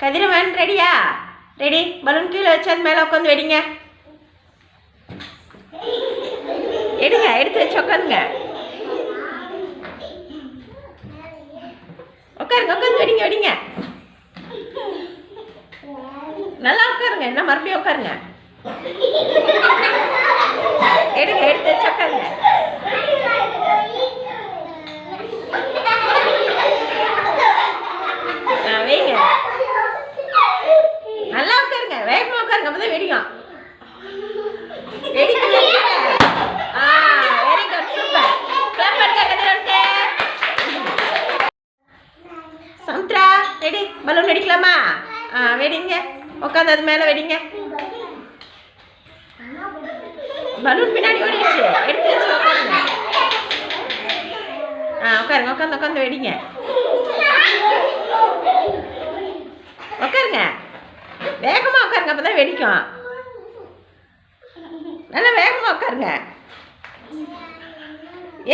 கதிரவன் ரெடியா? Ready. Balloon கீழே வச்சு அது மேலே உட்காந்து வெடிங்க. எடுங்க, எடுத்து வச்சு உட்காந்துங்க. உட்காருங்க, உட்காந்து வெடிங்க, வெடிங்க. நல்லா உட்காருங்க. என்ன மறுபடியும் உட்காருங்க. எடுங்க, எடுத்து வச்சு உட்காருங்க. வைங்க. நல்லா உட்காருங்க, வேகமாக உட்காருங்க, அப்பதான் வெடிக்கும். வெடிக்க வெரி குட், சூப்பர். கிளாப் பண்ணுங்க கதிரவனுக்கு. சமுத்ரா ரெடி. பலூன் வெடிக்கலாமா? வெடிங்க. உட்காந்து அது மேலே வெடிங்க. பலூன் பின்னாடி ஓடிடுச்சு. எடுத்து வச்சு உட்காருங்க. உட்காருங்க, உட்காந்து உட்காந்து வெடிங்க. உட்காருங்க, வேகமாக உட்காருங்க, அப்போ தான் வெடிக்கும். நல்லா வேகமாக உட்காருங்க.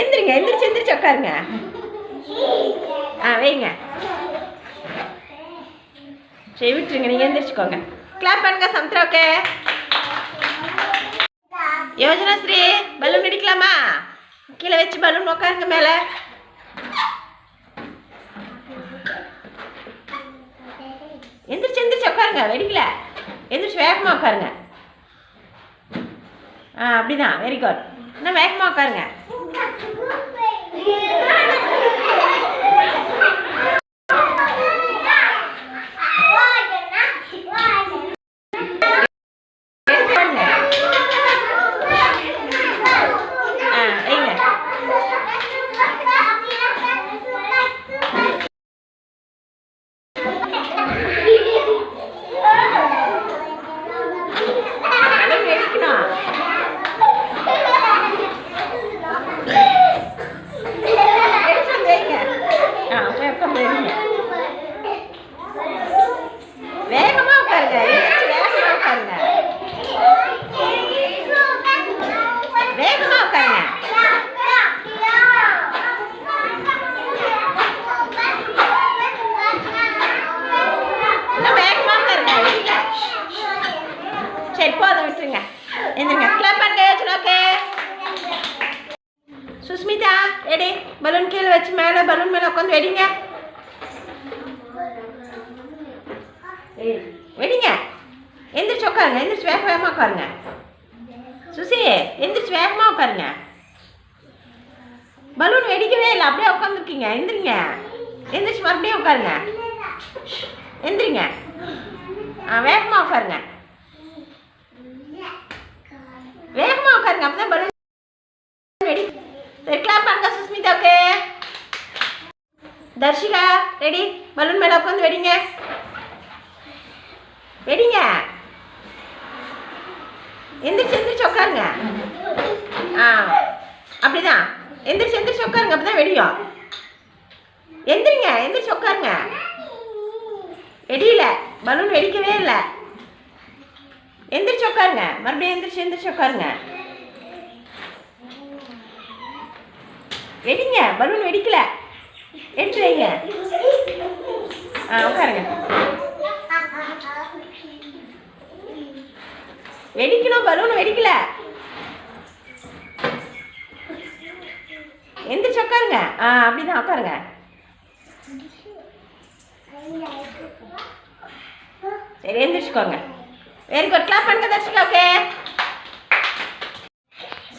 எந்திரிங்க, எந்திரிச்சு எந்திரிச்சு உட்காருங்க. வைங்க. சரி விட்டுருங்க, நீங்கள் எந்திரிச்சுக்கோங்க. கிளாப் பண்ணுங்க சமுத்ராவுக்கு. யோஜனா ஸ்ரீ பலூன் வெடிக்கலாமா? கீழே வச்சு பலூன் உட்காருங்க மேலே. எந்திரிச்சு எந்திரிச்சு உட்காருங்க, வெடிக்கல. எந்திரிச்சு வேகமாக உட்காருங்க. அப்படிதான், வெரி குட். இன்னும் வேகமாக உட்காருங்க. வேகமா உட்காருங்க, வேகமா உட்காருங்க, வேகமா உட்காருங்க. இன்னும் வேகமா உட்காருங்க. சரி போதும், விட்டுருங்க. எந்திரிங்க. கிளாப் பண்ணுங்க யோஜனாக்கு. சுஸ்மிதா ரெடி. பலூன் கீழே வச்சு மேலே பலூன் மேலே உட்காந்து வெடிங்க. வெடிங்க. எந்திரிச்சு உட்காருங்க, எந்திரிச்சு வேக வேகமாக உட்காருங்க. சுசி எந்திரிச்சு வேகமாக உட்காருங்க. பலூன் வெடிக்கவே இல்லை, அப்படியே உட்காந்துருக்கீங்க. எந்திரிங்க, எந்திரிச்சு மறுபடியும் உட்காருங்க. எந்திரிங்க. வேகமாக உட்காருங்க, வேகமாக உட்காருங்க, அப்போ தான் பலூன் வெடி. கிளாப் பண்ணுங்க சுஸ்மிதாவுக்கு. தர்ஷிகா ரெடி. பலூன் மேலே உட்காந்து வெடிங்க. வெடிங்க. எந்திரிச்சு எந்திரிச்சு உட்காருங்க. அப்படிதான், எந்திரிச்சு எந்திரிச்சு உட்காருங்க, அப்போ தான் வெடியும். எந்திரிங்க, எந்திரிச்சு உட்காருங்க. வெடியில, பலூன் வெடிக்கவே இல்லை. எந்திரிச்சு உட்காருங்க, மறுபடியும் எந்திரிச்சு எந்திரிச்சு உட்காருங்க. வெடிங்க, பலூன் வெடிக்கல. எடுத்து வைங்க. உட்காருங்க. வெடிக்கணும், பலூன் வெடிக்கல. எந்திரிச்சு உட்காருங்க. அப்படிதான் உட்காருங்க. சரி எந்திரிச்சுக்கோங்க. Very good. கிளாப் பண்ணுங்க Darshika. Okay.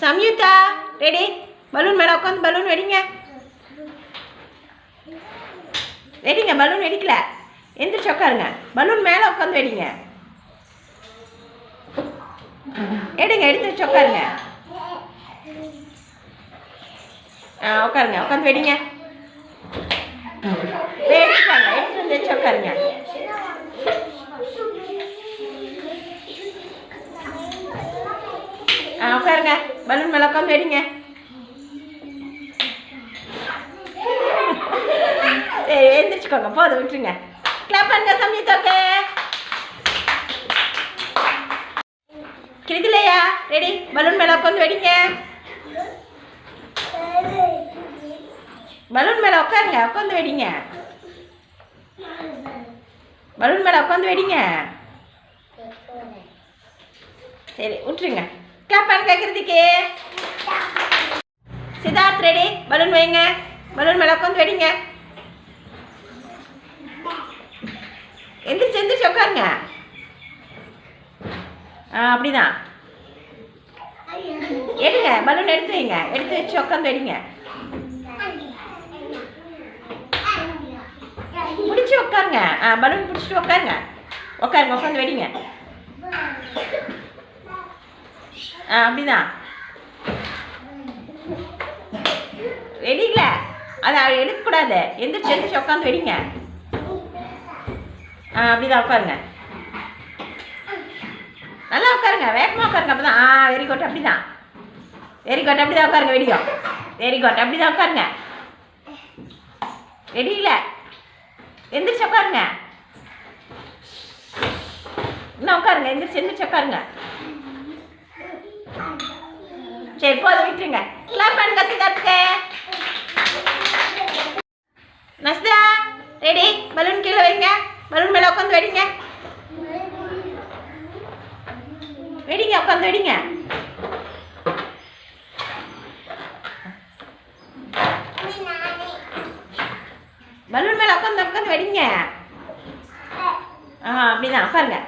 Samyuktha ready. Balloon மேலே உட்காந்து பலூன் வெடிங்க. வெடிங்க, பலூன் வெடிக்கல. எந்திரிச்சு உட்காருங்க. பலூன் மேலே உட்காந்து வெடிங்க. எடுங்க, எடுத்து வச்சு உட்காருங்க. உட்காருங்க, உட்காந்து வெடிங்க. வெடிக்காங்க, எடுத்து வந்து வச்சு உட்காருங்க. உட்காருங்க, பலூன் மேலே உட்காந்து வெடிங்க. சரி எழுந்திரிச்சுக்கோங்க, போதும் விட்டுருங்க. கிளாப் பண்ணுங்க சம்யுக்தாவுக்கு. கிருதிலையா ரெடி. பலூன் மேலே உட்காந்து வெடிங்க. பலூன் மேலே உட்காருங்க, உட்காந்து வெடிங்க. பலூன் மேலே உட்காந்து வெடிங்க. சரி விட்டுருங்க. கிளாப் பண்ண கேட்குறதுக்கு. சித்தார்த் ரெடி. பலூன் வைங்க. பலூன் மேலே உட்காந்து வெடிங்க. எந்திரிச்சு எந்திரிச்சு உட்காருங்க. அப்படிதான் எடுங்க. பலூன் எடுத்து வைங்க. எடுத்து வச்சு உட்காந்து வெடிங்க. பிடிச்சி உட்காருங்க. பலூன் பிடிச்சிட்டு உட்காருங்க. உட்காருங்க. உட்காந்து வெடிங்க. அப்படிதான் வெடிக்கல. அதை எடுக்கக்கூடாது. எந்திரிச்சு எந்திரிச்சு உட்காந்து வெடிங்க. அப்படிதான் உட்காருங்க. நல்லா உட்காருங்க. வேகமாக உட்காருங்க. அப்போ தான் வெரி குட். அப்படி தான் வெரி குட். அப்படி தான் உட்காருங்க. வெடிக்கும். Very good. அப்படி தான் உட்காருங்க. வெடியில எந்திரிச்சு உட்காருங்க. இன்னும் உட்காருங்க. எந்திரிச்சு எந்திரிச்சு உட்காருங்க. சரி போதும் விட்டுருங்க. கிளாப் பண்ணுங்க சித்தார்த்துக்கு. நஸ்தா ரெடி. பலூன் கீழே வைங்க. பலூன் மேலே உட்காந்து வெடிங்க. வெடிங்க. உட்காந்து வெடிங்க. பலூன் மேலே உட்காந்து உட்காந்து வெடிங்க. அப்படிதான் உட்காருங்க.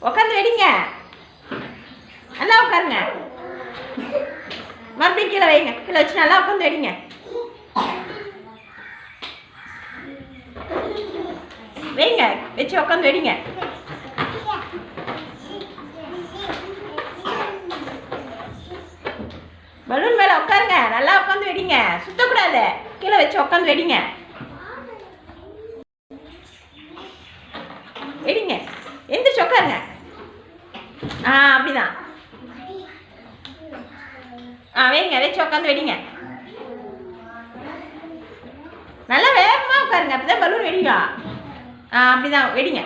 உட்காந்து வெடிங்க. நல்லா உட்காருங்க. மறுபடியும் கீழே வைங்க. கீழே வச்சு நல்லா உட்காந்து வெடிங்க. வைங்க. வச்சு உட்காந்து வெடிங்க. பலூன் மேலே உட்காருங்க. நல்லா உட்காந்து வெடிங்க. சுத்தக்கூடாது. கீழே வச்சு உட்காந்து வெடிங்க. வெடிங்க. எந்திரிச்சு உட்காருங்க. அப்படிதான் வைங்க. வச்சு உட்காந்து வெடிங்க. நல்லா வேகமாக உட்காருங்க. அப்படிதான் பலூன் வெடிக்கும். அப்படிதான் வெடிங்க.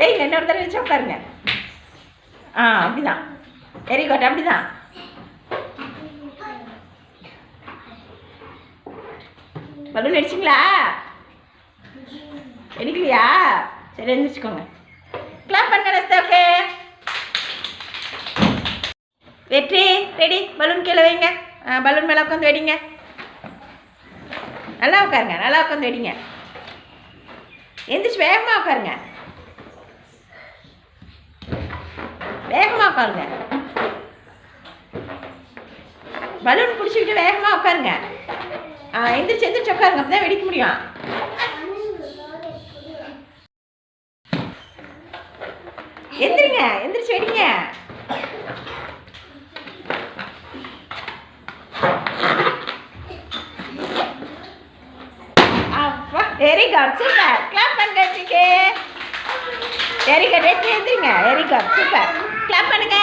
வைங்க. இன்னொரு தடவை வச்சு உட்காருங்க. அப்படிதான் வெரி குட். அப்படிதான் பலூன் வெடிச்சிங்களா? வெடிக்கலையா? சரி எழுந்திரிச்சுக்கோங்க. கிளாப் பண்ணுங்க ரஸ்தாவுக்கு. வெற்றி ரெடி. பலூன் கீழே வைங்க. பலூன் மேலே உட்காந்து வெடிங்க. நல்லா உட்காருங்க. நல்லா உட்காந்து வெடிங்க. எந்திரிச்சு வேகமாக உட்காருங்க. வேகமாக உட்காருங்க. பலூன் பிடிச்சிக்கிட்டு வேகமாக உட்காருங்க. எந்திரிச்சு எந்திரிச்சு உட்காருங்க. அப்போ தான் வெடிக்க முடியும். எந்திரிங்க. எந்திரிச்சு வெடிங்க. Very good. சூப்பர். கிளாப் பண்ணுங்க. Very good. எந்திரிங்க. Very good. சூப்பர். கிளாப் பண்ணுங்க.